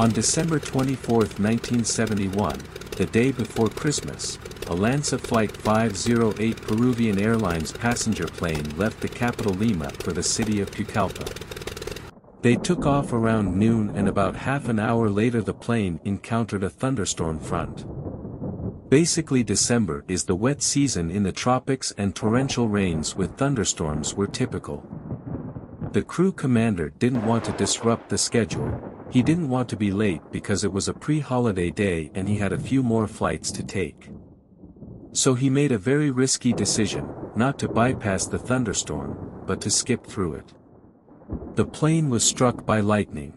On December 24, 1971, the day before Christmas, a Lanza Flight 508 Peruvian Airlines passenger plane left the capital Lima for the city of Pucallpa. They took off around noon, and about half an hour later the plane encountered a thunderstorm front. Basically, December is the wet season in the tropics, and torrential rains with thunderstorms were typical. The crew commander didn't want to disrupt the schedule. He didn't want to be late because it was a pre-holiday day and he had a few more flights to take. So he made a very risky decision, not to bypass the thunderstorm, but to skip through it. The plane was struck by lightning.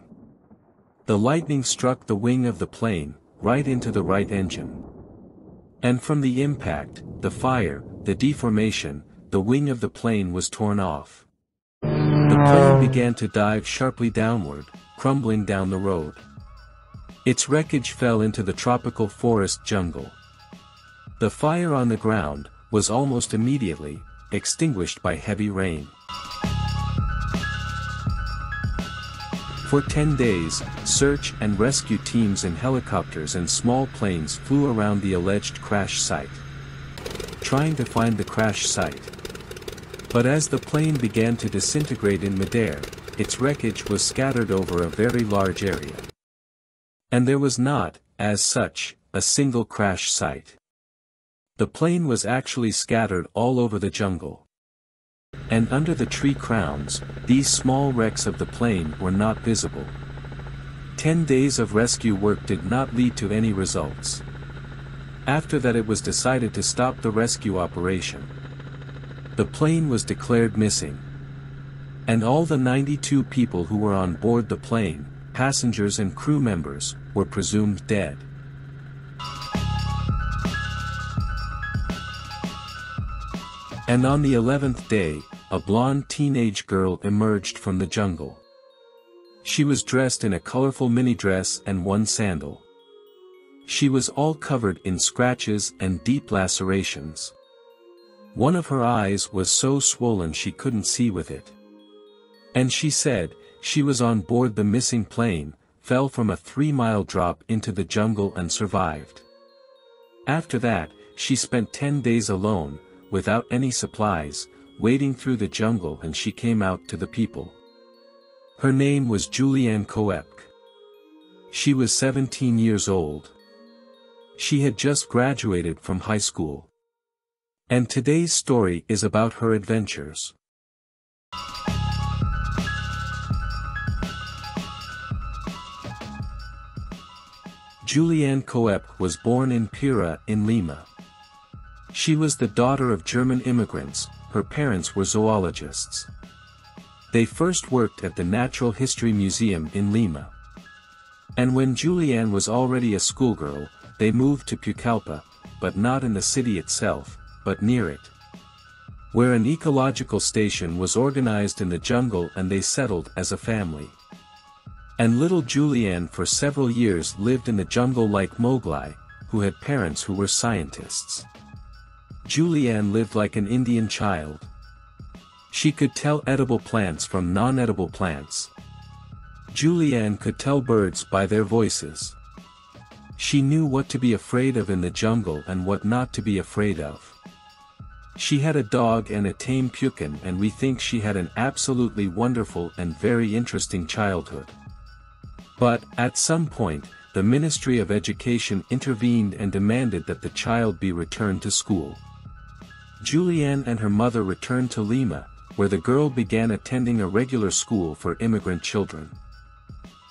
The lightning struck the wing of the plane, right into the right engine. And from the impact, the fire, the deformation, the wing of the plane was torn off. The plane began to dive sharply downward, crumbling down the road. Its wreckage fell into the tropical forest jungle. The fire on the ground was almost immediately extinguished by heavy rain. For 10 days, search and rescue teams in helicopters and small planes flew around the alleged crash site, trying to find the crash site. But as the plane began to disintegrate in midair, its wreckage was scattered over a very large area. And there was not, as such, a single crash site. The plane was actually scattered all over the jungle. And under the tree crowns, these small wrecks of the plane were not visible. 10 days of rescue work did not lead to any results. After that, it was decided to stop the rescue operation. The plane was declared missing. And all the 92 people who were on board the plane, passengers and crew members, were presumed dead. And on the 11th day, a blonde teenage girl emerged from the jungle. She was dressed in a colorful mini dress and one sandal. She was all covered in scratches and deep lacerations. One of her eyes was so swollen she couldn't see with it. And she said she was on board the missing plane, fell from a 3-mile drop into the jungle and survived. After that, she spent 10 days alone, without any supplies, wading through the jungle, and she came out to the people. Her name was Juliane Koepcke. She was 17 years old. She had just graduated from high school. And today's story is about her adventures. Juliane Koepcke was born in Pira in Lima. She was the daughter of German immigrants. Her parents were zoologists. They first worked at the Natural History Museum in Lima. And when Juliane was already a schoolgirl, they moved to Pucallpa, but not in the city itself, but near it, where an ecological station was organized in the jungle, and they settled as a family. And little Juliane for several years lived in the jungle like Mowgli, who had parents who were scientists. Juliane lived like an Indian child. She could tell edible plants from non-edible plants. Juliane could tell birds by their voices. She knew what to be afraid of in the jungle and what not to be afraid of. She had a dog and a tame pukin, and we think she had an absolutely wonderful and very interesting childhood. But, at some point, the Ministry of Education intervened and demanded that the child be returned to school. Juliane and her mother returned to Lima, where the girl began attending a regular school for immigrant children.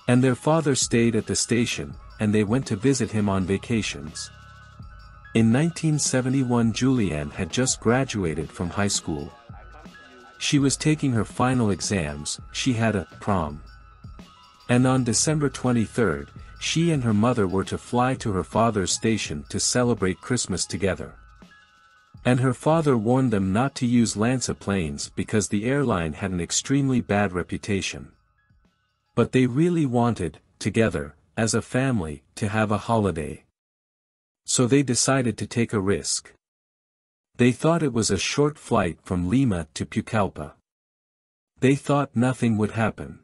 And their father stayed at the station, and they went to visit him on vacations. In 1971, Juliane had just graduated from high school. She was taking her final exams. She had a prom. And on December 23, she and her mother were to fly to her father's station to celebrate Christmas together. And her father warned them not to use Lanza planes because the airline had an extremely bad reputation. But they really wanted, together, as a family, to have a holiday. So they decided to take a risk. They thought it was a short flight from Lima to Pucallpa. They thought nothing would happen.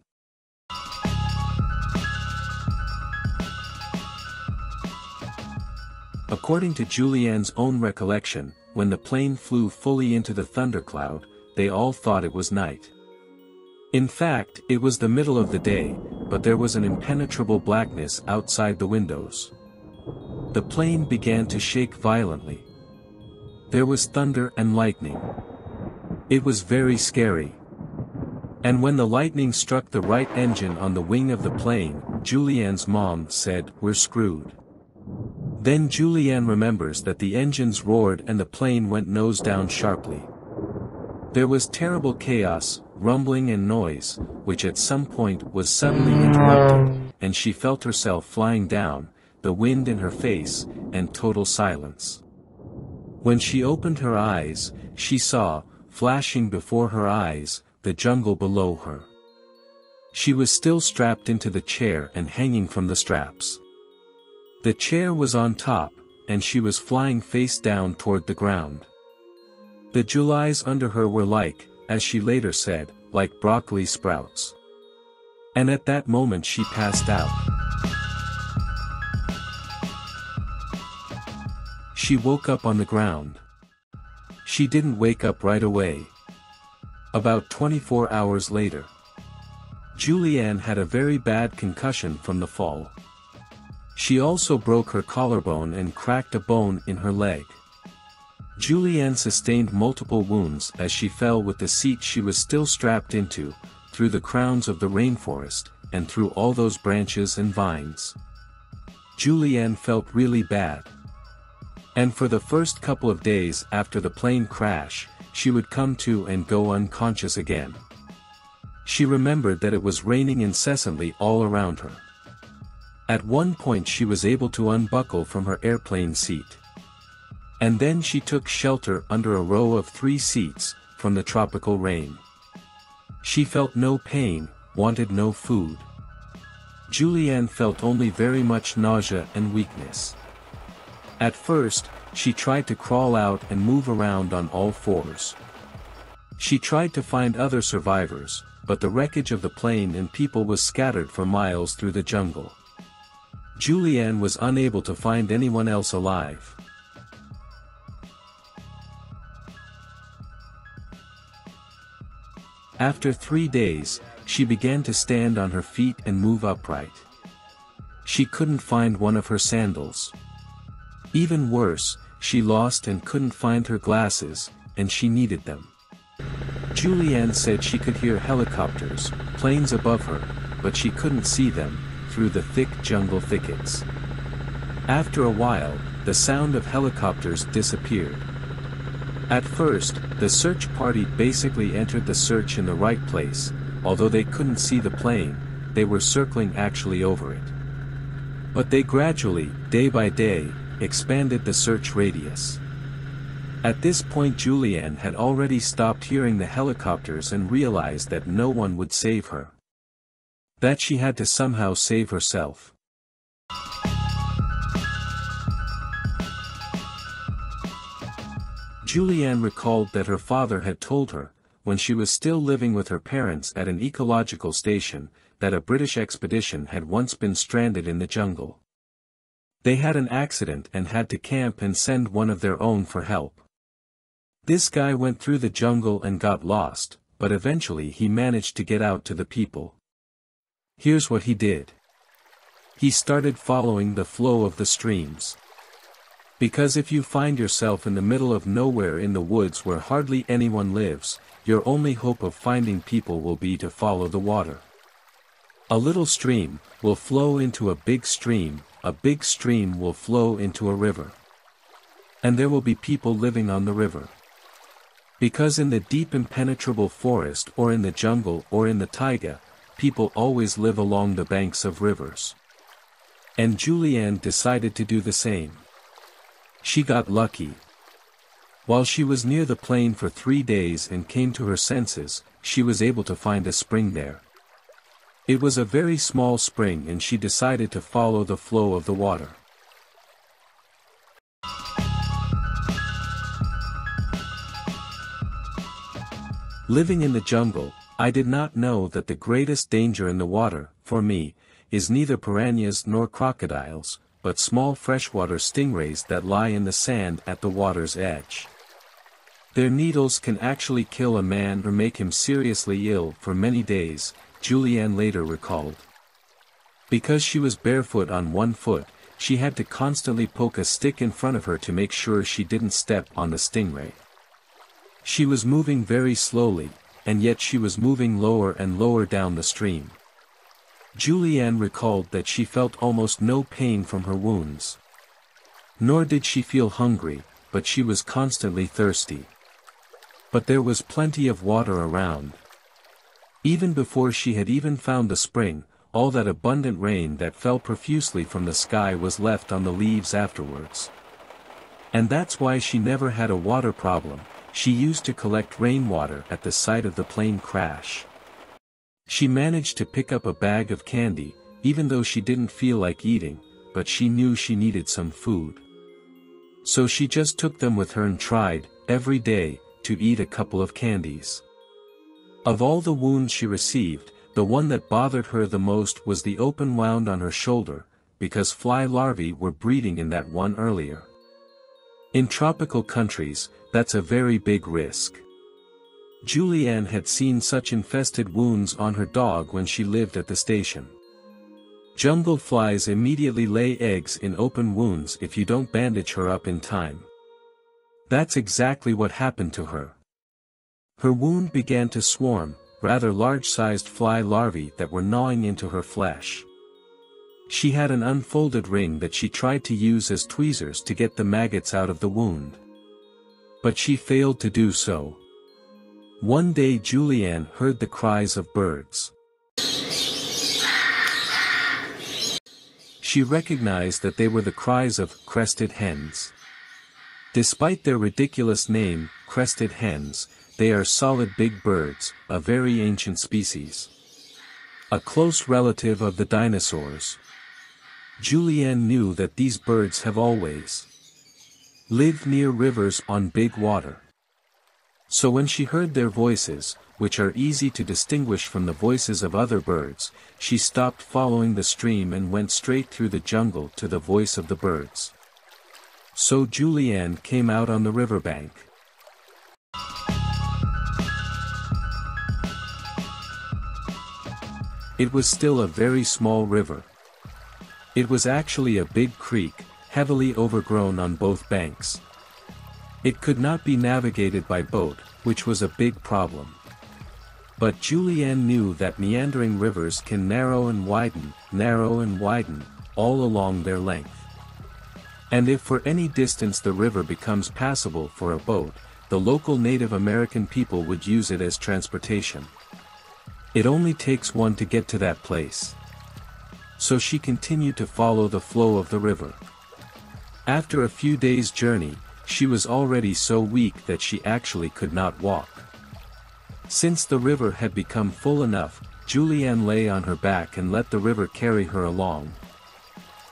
According to Juliane's own recollection, when the plane flew fully into the thundercloud, they all thought it was night. In fact, it was the middle of the day, but there was an impenetrable blackness outside the windows. The plane began to shake violently. There was thunder and lightning. It was very scary. And when the lightning struck the right engine on the wing of the plane, Juliane's mom said, "We're screwed." Then Juliane remembers that the engines roared and the plane went nose down sharply. There was terrible chaos, rumbling and noise, which at some point was suddenly interrupted, and she felt herself flying down, the wind in her face, and total silence. When she opened her eyes, she saw, flashing before her eyes, the jungle below her. She was still strapped into the chair and hanging from the straps. The chair was on top, and she was flying face down toward the ground. The Julais under her were like, as she later said, like broccoli sprouts. And at that moment she passed out. She woke up on the ground. She didn't wake up right away. About 24 hours later. Juliane had a very bad concussion from the fall. She also broke her collarbone and cracked a bone in her leg. Juliane sustained multiple wounds as she fell with the seat she was still strapped into, through the crowns of the rainforest, and through all those branches and vines. Juliane felt really bad. And for the first couple of days after the plane crash, she would come to and go unconscious again. She remembered that it was raining incessantly all around her. At one point she was able to unbuckle from her airplane seat. And then she took shelter under a row of 3 seats, from the tropical rain. She felt no pain, wanted no food. Juliane felt only very much nausea and weakness. At first, she tried to crawl out and move around on all 4s. She tried to find other survivors, but the wreckage of the plane and people was scattered for miles through the jungle. Juliane was unable to find anyone else alive. After 3 days, she began to stand on her feet and move upright. She couldn't find one of her sandals. Even worse, she lost and couldn't find her glasses, and she needed them. Juliane said she could hear helicopters, planes above her, but she couldn't see them, through the thick jungle thickets. After a while, the sound of helicopters disappeared. At first, the search party basically entered the search in the right place, although they couldn't see the plane, they were circling actually over it. But they gradually, day by day, expanded the search radius. At this point Juliane had already stopped hearing the helicopters and realized that no one would save her. That she had to somehow save herself. Juliane recalled that her father had told her, when she was still living with her parents at an ecological station, that a British expedition had once been stranded in the jungle. They had an accident and had to camp and send one of their own for help. This guy went through the jungle and got lost, but eventually he managed to get out to the people. Here's what he did. He started following the flow of the streams. Because if you find yourself in the middle of nowhere in the woods where hardly anyone lives, your only hope of finding people will be to follow the water. A little stream will flow into a big stream will flow into a river. And there will be people living on the river. Because in the deep impenetrable forest or in the jungle or in the taiga, people always live along the banks of rivers. And Juliane decided to do the same. She got lucky. While she was near the plane for 3 days and came to her senses, she was able to find a spring there. It was a very small spring and she decided to follow the flow of the water. Living in the jungle, I did not know that the greatest danger in the water, for me, is neither piranhas nor crocodiles, but small freshwater stingrays that lie in the sand at the water's edge. Their needles can actually kill a man or make him seriously ill for many days, Juliane later recalled. Because she was barefoot on one foot, she had to constantly poke a stick in front of her to make sure she didn't step on the stingray. She was moving very slowly, and yet she was moving lower and lower down the stream. Juliane recalled that she felt almost no pain from her wounds. Nor did she feel hungry, but she was constantly thirsty. But there was plenty of water around. Even before she had even found the spring, all that abundant rain that fell profusely from the sky was left on the leaves afterwards. And that's why she never had a water problem. She used to collect rainwater at the site of the plane crash. She managed to pick up a bag of candy, even though she didn't feel like eating, but she knew she needed some food. So she just took them with her and tried, every day, to eat a couple of candies. Of all the wounds she received, the one that bothered her the most was the open wound on her shoulder, because fly larvae were breeding in that one earlier. In tropical countries, that's a very big risk. Juliane had seen such infested wounds on her dog when she lived at the station. Jungle flies immediately lay eggs in open wounds if you don't bandage her up in time. That's exactly what happened to her. Her wound began to swarm, rather large-sized fly larvae that were gnawing into her flesh. She had an unfolded ring that she tried to use as tweezers to get the maggots out of the wound. But she failed to do so. One day Juliane heard the cries of birds. She recognized that they were the cries of crested hens. Despite their ridiculous name, crested hens, they are solid big birds, a very ancient species. A close relative of the dinosaurs. Juliane knew that these birds have always lived near rivers on big water. So when she heard their voices, which are easy to distinguish from the voices of other birds, she stopped following the stream and went straight through the jungle to the voice of the birds. So Juliane came out on the riverbank. It was still a very small river. It was actually a big creek, heavily overgrown on both banks. It could not be navigated by boat, which was a big problem. But Juliane knew that meandering rivers can narrow and widen, all along their length. And if for any distance the river becomes passable for a boat, the local Native American people would use it as transportation. It only takes one to get to that place. So she continued to follow the flow of the river. After a few days' journey, she was already so weak that she actually could not walk. Since the river had become full enough, Juliane lay on her back and let the river carry her along.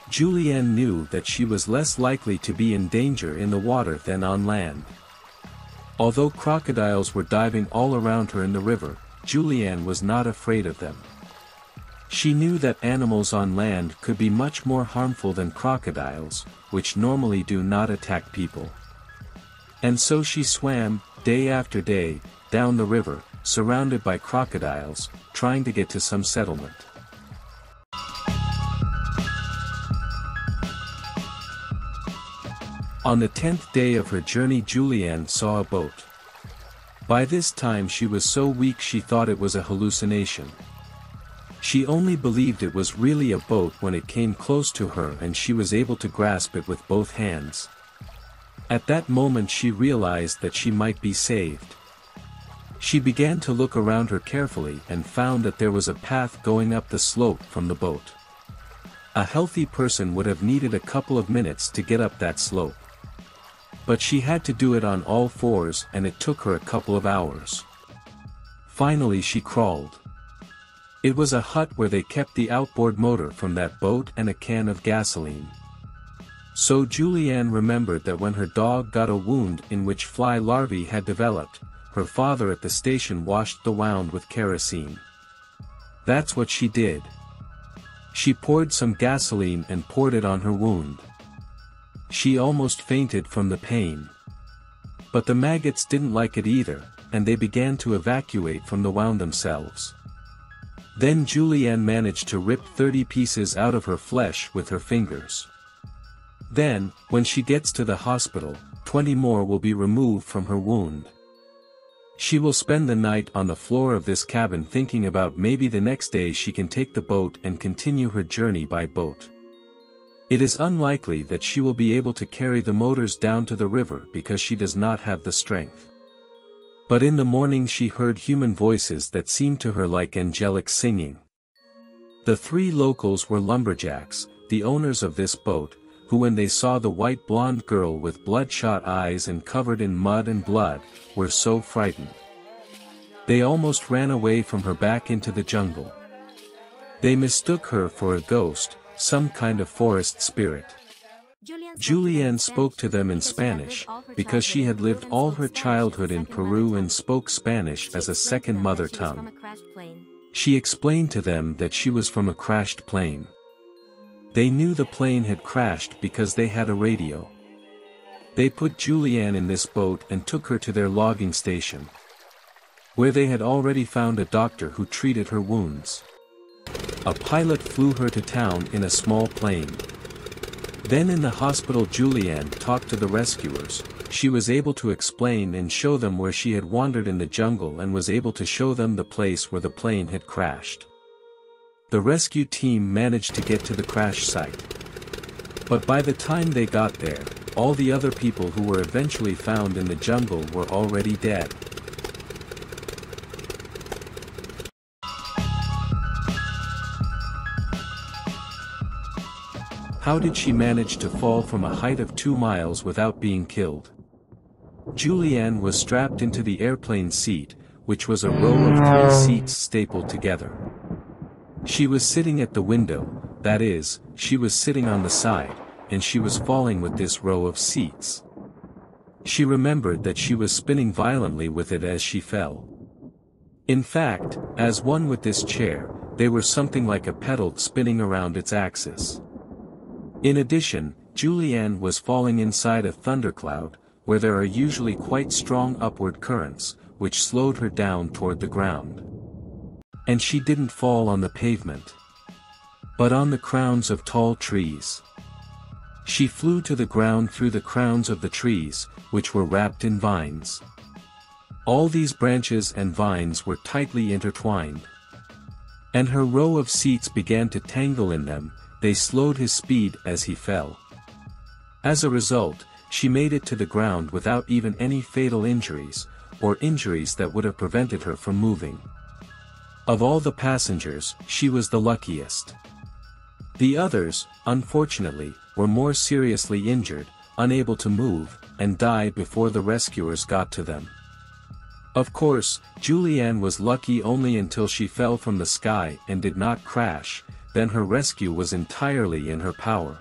Juliane knew that she was less likely to be in danger in the water than on land. Although crocodiles were diving all around her in the river, Juliane was not afraid of them. She knew that animals on land could be much more harmful than crocodiles, which normally do not attack people. And so she swam, day after day, down the river, surrounded by crocodiles, trying to get to some settlement. On the 10th day of her journey Juliane saw a boat. By this time she was so weak she thought it was a hallucination. She only believed it was really a boat when it came close to her and she was able to grasp it with both hands. At that moment she realized that she might be saved. She began to look around her carefully and found that there was a path going up the slope from the boat. A healthy person would have needed a couple of minutes to get up that slope. But she had to do it on all fours and it took her a couple of hours. Finally she crawled. It was a hut where they kept the outboard motor from that boat and a can of gasoline. So Juliane remembered that when her dog got a wound in which fly larvae had developed, her father at the station washed the wound with kerosene. That's what she did. She poured some gasoline and poured it on her wound. She almost fainted from the pain. But the maggots didn't like it either, and they began to evacuate from the wound themselves. Then Juliane managed to rip 30 pieces out of her flesh with her fingers. Then, when she gets to the hospital, 20 more will be removed from her wound. She will spend the night on the floor of this cabin thinking about maybe the next day she can take the boat and continue her journey by boat. It is unlikely that she will be able to carry the motors down to the river because she does not have the strength. But in the morning she heard human voices that seemed to her like angelic singing. The 3 locals were lumberjacks, the owners of this boat, who when they saw the white blonde girl with bloodshot eyes and covered in mud and blood, were so frightened. They almost ran away from her back into the jungle. They mistook her for a ghost, some kind of forest spirit. Juliane spoke to them in Spanish, because she had lived all her childhood in Peru and spoke Spanish as a second mother tongue. She explained to them that she was from a crashed plane. They knew the plane had crashed because they had a radio. They put Juliane in this boat and took her to their logging station, where they had already found a doctor who treated her wounds. A pilot flew her to town in a small plane. Then in the hospital Juliane talked to the rescuers. She was able to explain and show them where she had wandered in the jungle and was able to show them the place where the plane had crashed. The rescue team managed to get to the crash site. But by the time they got there, all the other people who were eventually found in the jungle were already dead. How did she manage to fall from a height of 2 miles without being killed? Juliane was strapped into the airplane seat, which was a row of 3 seats stapled together. She was sitting at the window, that is, she was sitting on the side, and she was falling with this row of seats. She remembered that she was spinning violently with it as she fell. In fact, as one with this chair, they were something like a pedal spinning around its axis. In addition, Juliane was falling inside a thundercloud, where there are usually quite strong upward currents, which slowed her down toward the ground. And she didn't fall on the pavement, but on the crowns of tall trees. She flew to the ground through the crowns of the trees, which were wrapped in vines. All these branches and vines were tightly intertwined. And her row of seats began to tangle in them. They slowed his speed as he fell. As a result, she made it to the ground without even any fatal injuries, or injuries that would have prevented her from moving. Of all the passengers, she was the luckiest. The others, unfortunately, were more seriously injured, unable to move, and died before the rescuers got to them. Of course, Juliane was lucky only until she fell from the sky and did not crash, then her rescue was entirely in her power.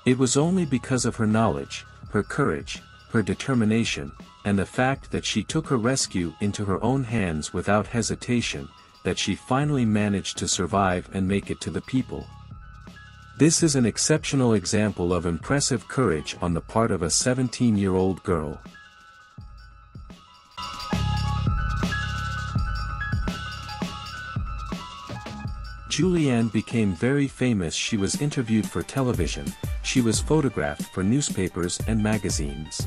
It was only because of her knowledge, her courage, her determination, and the fact that she took her rescue into her own hands without hesitation, that she finally managed to survive and make it to the people. This is an exceptional example of impressive courage on the part of a 17-year-old girl. Juliane became very famous. She was interviewed for television, she was photographed for newspapers and magazines.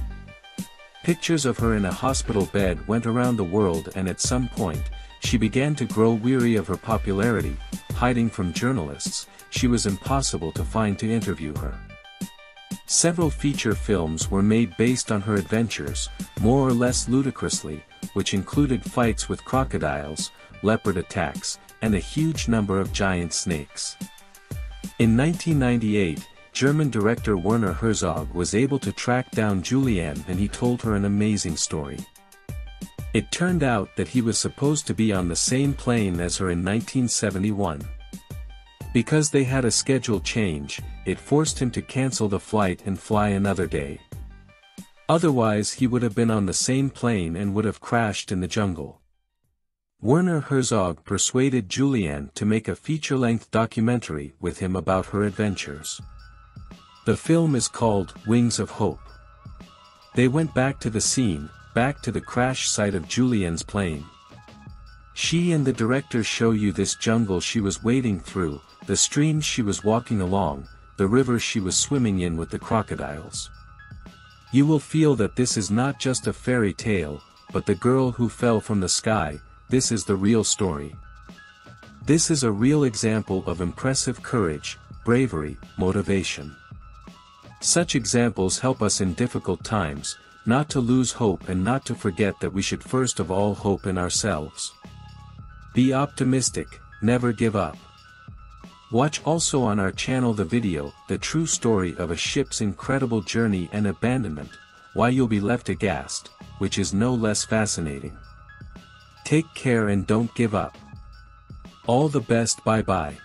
Pictures of her in a hospital bed went around the world, and at some point, she began to grow weary of her popularity. Hiding from journalists, she was impossible to find to interview her. Several feature films were made based on her adventures, more or less ludicrously, which included fights with crocodiles, leopard attacks, and a huge number of giant snakes. In 1998, German director Werner Herzog was able to track down Juliane, and he told her an amazing story. It turned out that he was supposed to be on the same plane as her in 1971. Because they had a schedule change, it forced him to cancel the flight and fly another day. Otherwise he would have been on the same plane and would have crashed in the jungle. Werner Herzog persuaded Juliane to make a feature-length documentary with him about her adventures. The film is called Wings of Hope. They went back to the scene, back to the crash site of Juliane's plane. She and the director show you this jungle she was wading through, the streams she was walking along, the river she was swimming in with the crocodiles. You will feel that this is not just a fairy tale, but the girl who fell from the sky. This is the real story. This is a real example of impressive courage, bravery, motivation. Such examples help us in difficult times, not to lose hope and not to forget that we should first of all hope in ourselves. Be optimistic, never give up. Watch also on our channel the video, The True Story of a Ship's Incredible Journey and Abandonment, Why You'll Be Left Aghast, which is no less fascinating. Take care and don't give up. All the best, bye bye.